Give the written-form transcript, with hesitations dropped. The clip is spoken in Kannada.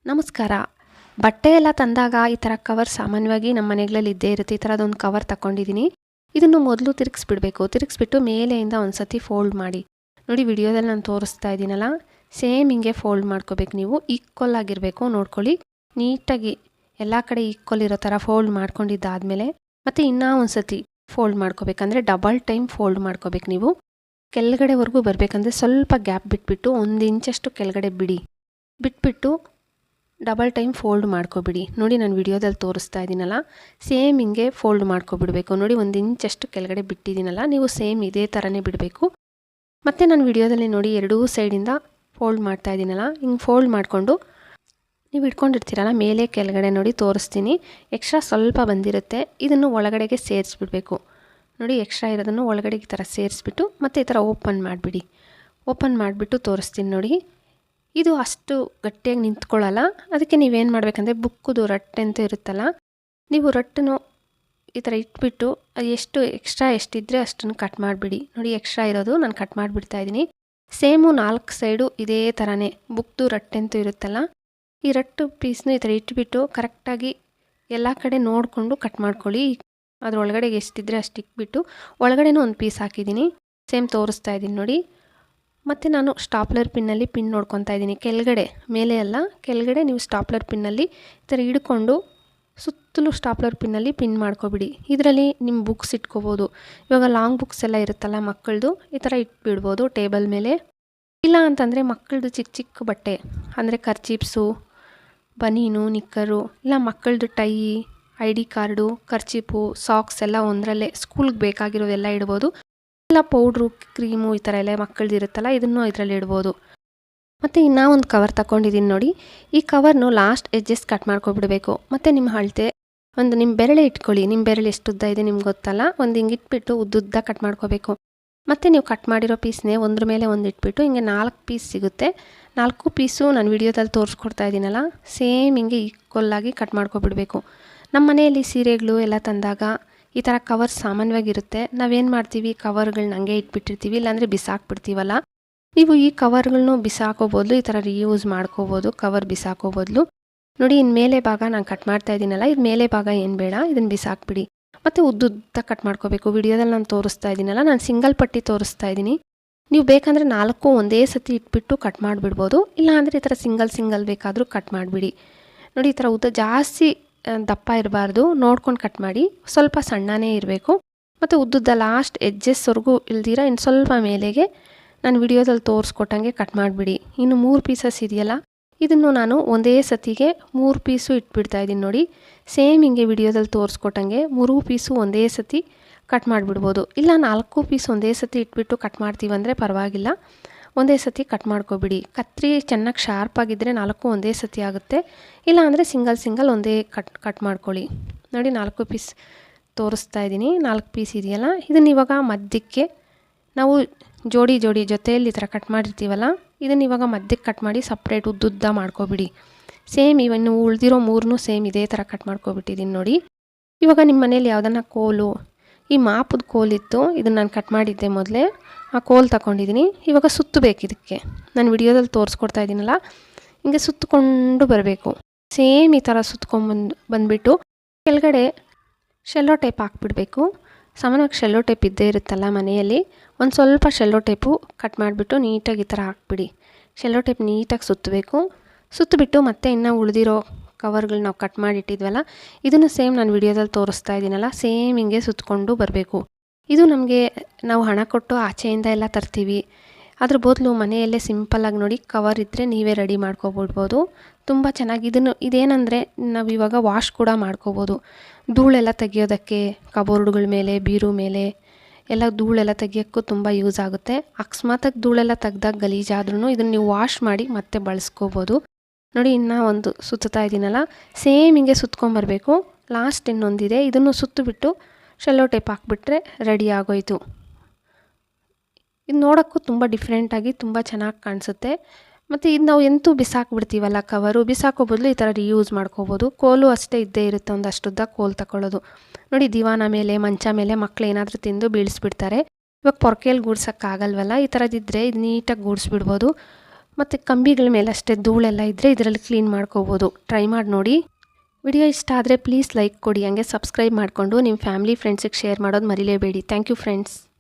ನಮಸ್ಕಾರ. ಬಟ್ಟೆ ಎಲ್ಲ ತಂದಾಗ ಈ ಥರ ಕವರ್ ಸಾಮಾನ್ಯವಾಗಿ ನಮ್ಮ ಮನೆಗಳಲ್ಲಿ ಇದ್ದೇ ಇರುತ್ತೆ. ಈ ಥರದೊಂದು ಕವರ್ ತಗೊಂಡಿದ್ದೀನಿ. ಇದನ್ನು ಮೊದಲು ತಿರುಗಿಸ್ಬಿಡಬೇಕು. ತಿರುಗಿಸ್ಬಿಟ್ಟು ಮೇಲೆಯಿಂದ ಒಂದು ಸತಿ ಫೋಲ್ಡ್ ಮಾಡಿ. ನೋಡಿ ವಿಡಿಯೋದಲ್ಲಿ ನಾನು ತೋರಿಸ್ತಾ ಇದ್ದೀನಲ್ಲ, ಸೇಮ್ ಹಿಂಗೆ ಫೋಲ್ಡ್ ಮಾಡ್ಕೋಬೇಕು. ನೀವು ಈಕ್ವಲ್ ಆಗಿರಬೇಕು ನೋಡ್ಕೊಳ್ಳಿ. ನೀಟಾಗಿ ಎಲ್ಲ ಕಡೆ ಈಕ್ವಲ್ ಇರೋ ಥರ ಫೋಲ್ಡ್ ಮಾಡ್ಕೊಂಡಿದ್ದಾದಮೇಲೆ ಮತ್ತು ಇನ್ನೂ ಒಂದು ಸತಿ ಫೋಲ್ಡ್ ಮಾಡ್ಕೋಬೇಕಂದ್ರೆ ಡಬಲ್ ಟೈಮ್ ಫೋಲ್ಡ್ ಮಾಡ್ಕೋಬೇಕು. ನೀವು ಕೆಳಗಡೆವರೆಗೂ ಬರಬೇಕಂದ್ರೆ ಸ್ವಲ್ಪ ಗ್ಯಾಪ್ ಬಿಟ್ಬಿಟ್ಟು 1 ಇಂಚಷ್ಟು ಕೆಳಗಡೆ ಬಿಟ್ಬಿಟ್ಟು ಡಬಲ್ ಟೈಮ್ ಫೋಲ್ಡ್ ಮಾಡ್ಕೊಬಿಡಿ. ನೋಡಿ ನಾನು ವಿಡಿಯೋದಲ್ಲಿ ತೋರಿಸ್ತಾ ಇದ್ದೀನಲ್ಲ, ಸೇಮ್ ಹಿಂಗೆ ಫೋಲ್ಡ್ ಮಾಡ್ಕೊಬಿಡಬೇಕು. ನೋಡಿ 1 ಇಂಚಷ್ಟು ಕೆಳಗಡೆ ಬಿಟ್ಟಿದ್ದೀನಲ್ಲ, ನೀವು ಸೇಮ್ ಇದೇ ಥರನೇ ಬಿಡಬೇಕು. ಮತ್ತು ನಾನು ವಿಡಿಯೋದಲ್ಲಿ ನೋಡಿ ಎರಡೂ ಸೈಡಿಂದ ಫೋಲ್ಡ್ ಮಾಡ್ತಾ ಇದ್ದೀನಲ್ಲ, ಹಿಂಗೆ ಫೋಲ್ಡ್ ಮಾಡಿಕೊಂಡು ನೀವು ಇಟ್ಕೊಂಡಿರ್ತೀರಲ್ಲ ಮೇಲೆ ಕೆಳಗಡೆ ನೋಡಿ ತೋರಿಸ್ತೀನಿ. ಎಕ್ಸ್ಟ್ರಾ ಸ್ವಲ್ಪ ಬಂದಿರುತ್ತೆ, ಇದನ್ನು ಒಳಗಡೆಗೆ ಸೇರಿಸ್ಬಿಡ್ಬೇಕು. ನೋಡಿ ಎಕ್ಸ್ಟ್ರಾ ಇರೋದನ್ನು ಒಳಗಡೆ ಈ ಥರ ಸೇರಿಸ್ಬಿಟ್ಟು ಮತ್ತು ಈ ಥರ ಓಪನ್ ಮಾಡಿಬಿಡಿ. ಓಪನ್ ಮಾಡಿಬಿಟ್ಟು ತೋರಿಸ್ತೀನಿ ನೋಡಿ. ಇದು ಅಷ್ಟು ಗಟ್ಟಿಯಾಗಿ ನಿಂತ್ಕೊಳ್ಳಲ್ಲ. ಅದಕ್ಕೆ ನೀವೇನು ಮಾಡಬೇಕಂದ್ರೆ ಬುಕ್ಕದು ರಟ್ಟೆ ಅಂತ ಇರುತ್ತಲ್ಲ, ನೀವು ರಟ್ಟನ್ನು ಈ ಥರ ಇಟ್ಬಿಟ್ಟು ಅದು ಎಕ್ಸ್ಟ್ರಾ ಎಷ್ಟಿದ್ದರೆ ಅಷ್ಟನ್ನು ಕಟ್ ಮಾಡಿಬಿಡಿ. ನೋಡಿ ಎಕ್ಸ್ಟ್ರಾ ಇರೋದು ನಾನು ಕಟ್ ಮಾಡಿಬಿಡ್ತಾ ಇದ್ದೀನಿ. ಸೇಮು 4 ಸೈಡು ಇದೇ ಥರನೇ ಬುಕ್ದು ರಟ್ಟೆ ಅಂತೂ ಇರುತ್ತಲ್ಲ, ಈ ರಟ್ಟು ಪೀಸ್ನು ಈ ಥರ ಇಟ್ಬಿಟ್ಟು ಕರೆಕ್ಟಾಗಿ ಎಲ್ಲ ಕಡೆ ನೋಡಿಕೊಂಡು ಕಟ್ ಮಾಡ್ಕೊಳ್ಳಿ. ಅದರೊಳಗಡೆಗೆ ಎಷ್ಟಿದ್ದರೆ ಅಷ್ಟು ಇಟ್ಬಿಟ್ಟು ಒಳಗಡೆನೂ ಒಂದು ಪೀಸ್ ಹಾಕಿದ್ದೀನಿ. ಸೇಮ್ ತೋರಿಸ್ತಾ ಇದ್ದೀನಿ ನೋಡಿ. ಮತ್ತು ನಾನು ಸ್ಟಾಪ್ಲರ್ ಪಿನ್ನಲ್ಲಿ ಪಿನ್ ನೋಡ್ಕೊತಾ ಇದ್ದೀನಿ. ಕೆಳಗಡೆ ಮೇಲೆ ಅಲ್ಲ, ಕೆಳಗಡೆ ನೀವು ಸ್ಟಾಪ್ಲರ್ ಪಿನ್ನಲ್ಲಿ ಈ ಥರ ಹಿಡ್ಕೊಂಡು ಸುತ್ತಲೂ ಸ್ಟಾಪ್ಲರ್ ಪಿನ್ನಲ್ಲಿ ಪಿನ್ ಮಾಡ್ಕೊಬಿಡಿ. ಇದರಲ್ಲಿ ನಿಮ್ಮ ಬುಕ್ಸ್ ಇಟ್ಕೋಬೋದು. ಇವಾಗ ಲಾಂಗ್ ಬುಕ್ಸ್ ಎಲ್ಲ ಇರುತ್ತಲ್ಲ ಮಕ್ಕಳದು, ಈ ಥರ ಇಟ್ಬಿಡ್ಬೋದು ಟೇಬಲ್ ಮೇಲೆ. ಇಲ್ಲ ಅಂತಂದರೆ ಮಕ್ಕಳದು ಚಿಕ್ಕ ಚಿಕ್ಕ ಬಟ್ಟೆ ಅಂದರೆ ಕರ್ಚೀಪ್ಸು, ಬನೀನು, ನಿಕ್ಕರು, ಇಲ್ಲ ಮಕ್ಕಳದು ಟೈ, ID ಕಾರ್ಡು, ಕರ್ಚೀಪು, ಸಾಕ್ಸ್ ಎಲ್ಲ ಒಂದರಲ್ಲೇ ಸ್ಕೂಲ್ಗೆ ಬೇಕಾಗಿರೋದೆಲ್ಲ ಇಡ್ಬೋದು. ಇಲ್ಲ ಪೌಡ್ರು, ಕ್ರೀಮು ಈ ಥರ ಎಲ್ಲ ಮಕ್ಕಳದ್ದು ಇರುತ್ತಲ್ಲ, ಇದನ್ನು ಇದರಲ್ಲಿ ಇಡ್ಬೋದು. ಮತ್ತು ಇನ್ನೂ ಒಂದು ಕವರ್ ತಗೊಂಡಿದ್ದೀನಿ ನೋಡಿ. ಈ ಕವರ್ನು ಲಾಸ್ಟ್ ಎಡ್ಜಸ್ ಕಟ್ ಮಾಡ್ಕೊಬಿಡಬೇಕು. ಮತ್ತು ನಿಮ್ಮ ಅಳತೆ ನಿಮ್ಮ ಬೆರಳೆ ಇಟ್ಕೊಳ್ಳಿ. ನಿಮ್ಮ ಬೆರಳು ಎಷ್ಟು ಉದ್ದ ಇದೆ ನಿಮ್ಗೆ ಗೊತ್ತಲ್ಲ, ಒಂದು ಹಿಂಗೆ ಇಟ್ಬಿಟ್ಟು ಉದ್ದುದ್ದ ಕಟ್ ಮಾಡ್ಕೋಬೇಕು. ಮತ್ತು ನೀವು ಕಟ್ ಮಾಡಿರೋ ಪೀಸ್ನೇ ಒಂದ್ರ ಮೇಲೆ ಒಂದು ಇಟ್ಬಿಟ್ಟು ಹಿಂಗೆ 4 ಪೀಸ್ ಸಿಗುತ್ತೆ. 4 ಪೀಸು ನಾನು ವಿಡಿಯೋದಲ್ಲಿ ತೋರಿಸ್ಕೊಡ್ತಾ ಇದ್ದೀನಲ್ಲ, ಸೇಮ್ ಹಿಂಗೆ ಈಕ್ವಲ್ಲಾಗಿ ಕಟ್ ಮಾಡ್ಕೊಬಿಡಬೇಕು. ನಮ್ಮ ಮನೆಯಲ್ಲಿ ಸೀರೆಗಳು ಎಲ್ಲ ತಂದಾಗ ಈ ಥರ ಕವರ್ ಸಾಮಾನ್ಯವಾಗಿರುತ್ತೆ. ನಾವೇನು ಮಾಡ್ತೀವಿ, ಕವರ್ಗಳನ್ನ ಹಂಗೆ ಇಟ್ಬಿಟ್ಟಿರ್ತೀವಿ, ಇಲ್ಲಾಂದರೆ ಬಿಸಾಕ್ಬಿಡ್ತೀವಲ್ಲ. ನೀವು ಈ ಕವರ್ಗಳನ್ನೂ ಬಿಸಾಕೋಬೋದು, ಈ ಥರ ರಿಯೂಸ್ ಮಾಡ್ಕೋಬೋದು. ಕವರ್ ಬಿಸಾಕೋ ಬದಲು ನೋಡಿ, ಇನ್ನು ಮೇಲೆ ಭಾಗ ನಾನು ಕಟ್ ಮಾಡ್ತಾ ಇದ್ದೀನಲ್ಲ, ಇದು ಮೇಲೆ ಭಾಗ ಏನು ಬೇಡ, ಇದನ್ನು ಬಿಸಾಕ್ಬಿಡಿ. ಮತ್ತು ಉದ್ದುದ್ದ ಕಟ್ ಮಾಡ್ಕೋಬೇಕು. ವಿಡಿಯೋದಲ್ಲಿ ನಾನು ತೋರಿಸ್ತಾ ಇದ್ದೀನಲ್ಲ, ನಾನು ಸಿಂಗಲ್ ಪಟ್ಟಿ ತೋರಿಸ್ತಾ ಇದ್ದೀನಿ. ನೀವು ಬೇಕಂದರೆ 4 ಒಂದೇ ಸತಿ ಇಟ್ಬಿಟ್ಟು ಕಟ್ ಮಾಡಿಬಿಡ್ಬೋದು. ಇಲ್ಲ ಅಂದರೆ ಈ ಥರ ಸಿಂಗಲ್ ಬೇಕಾದರೂ ಕಟ್ ಮಾಡಿಬಿಡಿ. ನೋಡಿ ಈ ಥರ ಉದ್ದ ಜಾಸ್ತಿ ದಪ್ಪ ಇರಬಾರ್ದು, ನೋಡ್ಕೊಂಡು ಕಟ್ ಮಾಡಿ. ಸ್ವಲ್ಪ ಸಣ್ಣನೇ ಇರಬೇಕು. ಮತ್ತು ಉದ್ದುದ್ದ ಲಾಸ್ಟ್ ಎಡ್ಜಸ್ವರೆಗೂ ಇಲ್ದಿರ ಇನ್ನು ಸ್ವಲ್ಪ ಮೇಲೆಗೆ ನಾನು ವಿಡಿಯೋದಲ್ಲಿ ತೋರಿಸ್ಕೊಟ್ಟಂಗೆ ಕಟ್ ಮಾಡಿಬಿಡಿ. ಇನ್ನು 3 ಪೀಸಸ್ ಇದೆಯಲ್ಲ, ಇದನ್ನು ನಾನು ಒಂದೇ ಸತಿಗೆ 3 ಪೀಸು ಇಟ್ಬಿಡ್ತಾ ಇದ್ದೀನಿ ನೋಡಿ. ಸೇಮ್ ಹಿಂಗೆ ವಿಡಿಯೋದಲ್ಲಿ ತೋರಿಸ್ಕೊಟ್ಟಂಗೆ 3 ಪೀಸು ಒಂದೇ ಸತಿ ಕಟ್ ಮಾಡಿಬಿಡ್ಬೋದು. ಇಲ್ಲ 4 ಪೀಸ್ ಒಂದೇ ಸತಿ ಇಟ್ಬಿಟ್ಟು ಕಟ್ ಮಾಡ್ತೀವಂದರೆ ಪರವಾಗಿಲ್ಲ, ಒಂದೇ ಸತಿ ಕಟ್ ಮಾಡ್ಕೊಬಿಡಿ. ಕತ್ರಿ ಚೆನ್ನಾಗಿ ಶಾರ್ಪಾಗಿದ್ದರೆ 4 ಒಂದೇ ಸತಿ ಆಗುತ್ತೆ. ಇಲ್ಲ ಅಂದರೆ ಸಿಂಗಲ್ ಒಂದೇ ಕಟ್ ಮಾಡ್ಕೊಳ್ಳಿ. ನೋಡಿ 4 ಪೀಸ್ ತೋರಿಸ್ತಾ ಇದ್ದೀನಿ. 4 ಪೀಸ್ ಇದೆಯಲ್ಲ, ಇದನ್ನು ಇವಾಗ ಮಧ್ಯಕ್ಕೆ ನಾವು ಜೋಡಿ ಜೊತೆಯಲ್ಲಿ ಈ ಥರ ಕಟ್ ಮಾಡಿರ್ತೀವಲ್ಲ, ಇದನ್ನು ಇವಾಗ ಮಧ್ಯಕ್ಕೆ ಕಟ್ ಮಾಡಿ ಸಪ್ರೇಟ್ ಉದ್ದುದ್ದ ಮಾಡ್ಕೊಬಿಡಿ. ಸೇಮ್ ಇವನ್ನು ಉಳಿದಿರೋ 3 ಸೇಮ್ ಇದೇ ಥರ ಕಟ್ ಮಾಡ್ಕೊಬಿಟ್ಟಿದ್ದೀನಿ ನೋಡಿ. ಇವಾಗ ನಿಮ್ಮ ಮನೇಲಿ ಯಾವುದನ್ನ ಕೋಲು, ಈ ಮಾಪದ ಕೋಲಿತ್ತು, ಇದನ್ನು ನಾನು ಕಟ್ ಮಾಡಿದ್ದೆ ಮೊದಲೇ, ಆ ಕೋಲ್ ತಗೊಂಡಿದ್ದೀನಿ. ಇವಾಗ ಸುತ್ತಬೇಕು. ಇದಕ್ಕೆ ನಾನು ವಿಡಿಯೋದಲ್ಲಿ ತೋರಿಸ್ಕೊಡ್ತಾ ಇದ್ದೀನಲ್ಲ, ಹಿಂಗೆ ಸುತ್ತಕೊಂಡು ಬರಬೇಕು. ಸೇಮ್ ಈ ಥರ ಬಂದುಬಿಟ್ಟು ಕೆಳಗಡೆ ಶೆಲ್ಲೋ ಟೇಪ್ ಹಾಕ್ಬಿಡ್ಬೇಕು. ಸಾಮಾನ್ಯವಾಗಿ ಶೆಲ್ಲೋ ಟೇಪ್ ಇದ್ದೇ ಇರುತ್ತಲ್ಲ ಮನೆಯಲ್ಲಿ, ಒಂದು ಸ್ವಲ್ಪ ಶೆಲ್ಲೋ ಟೇಪು ಕಟ್ ಮಾಡಿಬಿಟ್ಟು ನೀಟಾಗಿ ಈ ಥರ ಹಾಕ್ಬಿಡಿ. ಶೆಲ್ಲೋ ಟೇಪ್ ನೀಟಾಗಿ ಸುತ್ತಬಿಟ್ಟು ಮತ್ತೆ ಇನ್ನೂ ಉಳಿದಿರೋ ಕವರ್ಗಳು ನಾವು ಕಟ್ ಮಾಡಿಟ್ಟಿದ್ವಲ್ಲ, ಇದನ್ನು ಸೇಮ್ ನಾನು ವಿಡಿಯೋದಲ್ಲಿ ತೋರಿಸ್ತಾ ಇದ್ದೀನಲ್ಲ, ಸೇಮ್ ಹಿಂಗೆ ಸುತ್ತಕೊಂಡು ಬರಬೇಕು. ಇದು ನಮಗೆ ನಾವು ಹಣ ಕೊಟ್ಟು ಆಚೆಯಿಂದ ಎಲ್ಲ ತರ್ತೀವಿ. ಅದ್ರ ಬದಲು ಮನೆಯಲ್ಲೇ ಸಿಂಪಲ್ಲಾಗಿ ನೋಡಿ ಕವರ್ ಇದ್ದರೆ ನೀವೇ ರೆಡಿ ಮಾಡ್ಕೊಬಿಡ್ಬೋದು. ತುಂಬ ಚೆನ್ನಾಗಿ ಇದೇನೆಂದರೆ ನಾವು ಇವಾಗ ವಾಶ್ ಕೂಡ ಮಾಡ್ಕೋಬೋದು. ಧೂಳೆಲ್ಲ ತೆಗಿಯೋದಕ್ಕೆ ಕಬೋರ್ಡ್ಗಳ ಮೇಲೆ, ಬೀರು ಮೇಲೆ ಎಲ್ಲ ಧೂಳೆಲ್ಲ ತೆಗಿಯೋಕ್ಕೂ ತುಂಬ ಯೂಸ್ ಆಗುತ್ತೆ. ಅಕಸ್ಮಾತಾಗಿ ಧೂಳೆಲ್ಲ ತೆಗ್ದಾಗ ಗಲೀಜಾದ್ರೂ ಇದನ್ನು ನೀವು ವಾಶ್ ಮಾಡಿ ಮತ್ತೆ ಬಳಸ್ಕೋಬೋದು. ನೋಡಿ ಇನ್ನೂ ಒಂದು ಸುತ್ತಾ ಇದ್ದೀನಲ್ಲ, ಸೇಮ್ ಹಿಂಗೆ ಸುತ್ಕೊಂಬರಬೇಕು. ಲಾಸ್ಟ್ ಇನ್ನೊಂದಿದೆ, ಇದನ್ನು ಸುತ್ತಬಿಟ್ಟು ಶೆಲ್ಲೋ ಟೇಪ್ ಹಾಕ್ಬಿಟ್ರೆ ರೆಡಿ ಆಗೋಯ್ತು. ಇದು ನೋಡೋಕ್ಕೂ ತುಂಬ ಡಿಫ್ರೆಂಟಾಗಿ ತುಂಬ ಚೆನ್ನಾಗಿ ಕಾಣಿಸುತ್ತೆ. ಮತ್ತು ಇದು ನಾವು ಎಂತೂ ಬಿಸಾಕ್ಬಿಡ್ತೀವಲ್ಲ ಕವರು, ಬಿಸಾಕೋ ಬದಲು ಈ ಥರ ರಿಯೂಸ್ ಮಾಡ್ಕೋಬೋದು. ಕೋಲು ಅಷ್ಟೇ ಇದ್ದೇ ಇರುತ್ತೆ, ಒಂದಷ್ಟುದ್ದ ಕೋಲ್ ತಗೊಳ್ಳೋದು. ನೋಡಿ ದಿವಾನ ಮೇಲೆ, ಮಂಚ ಮೇಲೆ ಮಕ್ಕಳು ಏನಾದರೂ ತಿಂದು ಬೀಳಿಸ್ಬಿಡ್ತಾರೆ. ಇವಾಗ ಪೊರ್ಕೆಯಲ್ಲಿ ಗೂಡ್ಸೋಕ್ಕಾಗಲ್ವಲ್ಲ, ಈ ಥರದಿದ್ದರೆ ಇದು ನೀಟಾಗಿ ಗೂಡಿಸ್ಬಿಡ್ಬೋದು. ಮತ್ತು ಕಂಬಿಗಳ ಮೇಲೆ ಅಷ್ಟೇ ಧೂಳೆಲ್ಲ ಇದ್ದರೆ ಇದರಲ್ಲಿ ಕ್ಲೀನ್ ಮಾಡ್ಕೋಬೋದು. ಟ್ರೈ ಮಾಡಿ ನೋಡಿ. ವಿಡಿಯೋ ಇಷ್ಟ ಆದರೆ ಪ್ಲೀಸ್ ಲೈಕ್ ಕೊಡಿ, ಹಂಗೆ ಸಬ್ಸ್ಕ್ರೈಬ್ ಮಾಡಿಕೊಂಡು ನಿಮ್ಮ ಫ್ಯಾಮಿಲಿ ಫ್ರೆಂಡ್ಸಿಗೆ ಶೇರ್ ಮಾಡೋದು ಮರಿಲೇಬೇಡಿ. Thank you friends.